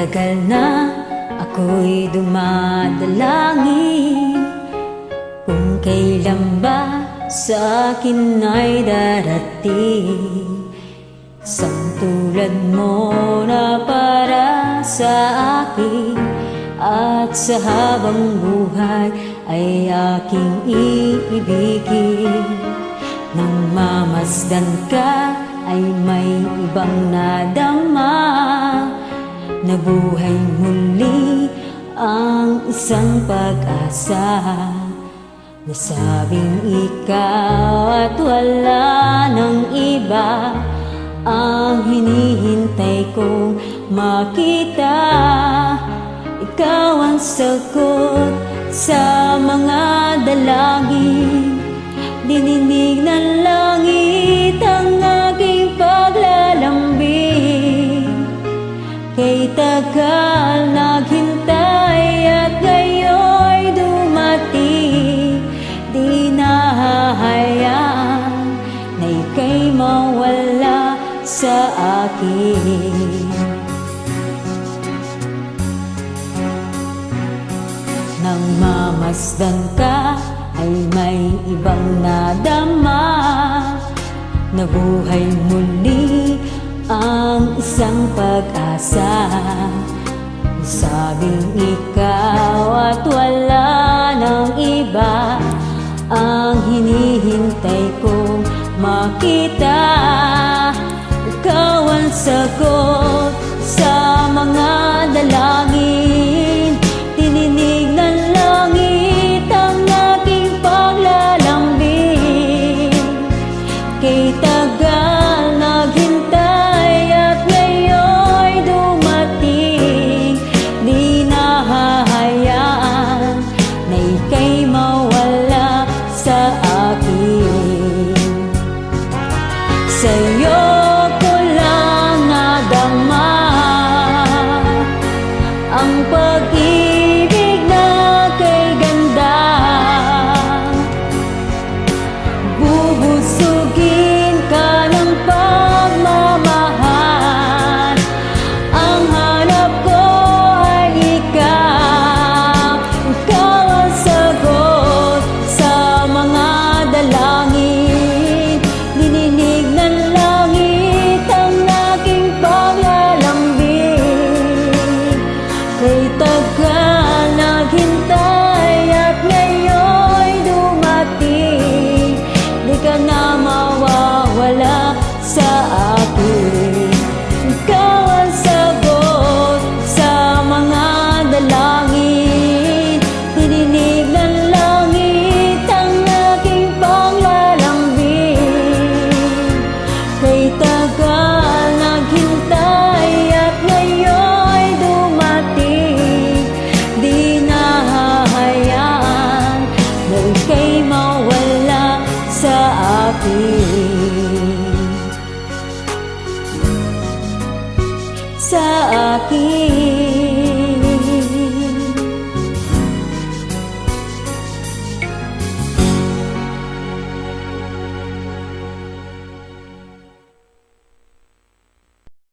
Matagal na ako'y dumadalangin kung kailan ba sa akin ay darating isang tulad mo na para sa akin, at sa habang buhay ay aking iibigin. Nang mamasdan ka ay may ibang nadama, nabuhay muli ang isang pag-asa. Nasabing ikaw at wala ng iba ang hinihintay kong makita. Ikaw ang sagot sa mga dalangin, dininig ng langit ang aking paglalambing. Kay tagal naghintay at ngayon'y dumating, di nahahayaan na ika'y mawala sa akin. Nang mamasdan ka ay may ibang nadama, nabuhay muli ang isang pag-asa. Sabing ikaw at wala ng iba ang hinihintay kong makita. Ikaw ang sagot sa mga dalangin, tininig ng langit ang aking paglalambing. Kay tagal naghintay at ngayon'y dumating, di nahahayaan na ika'y mawala sa akin. Sa'yo ko lang nadama ang pag-ibig na kay ganda. Bubusugin ka ng pagmamahal, ang hanap ko ay ikaw. Ikaw ang sagot sa mga dalangin, dininig ng langit ang aking paglalambing. Kay tagal naghintay at ngayon'y dumating, di ka na mawawala sa akin. Ikaw ang sagot sa mga dalangin, tininig ng langit ang aking paglalambing. Kay tagal naghintay at ngayon'y dumating, di nahahayaan na ika'y mawala sa akin. Sa akin.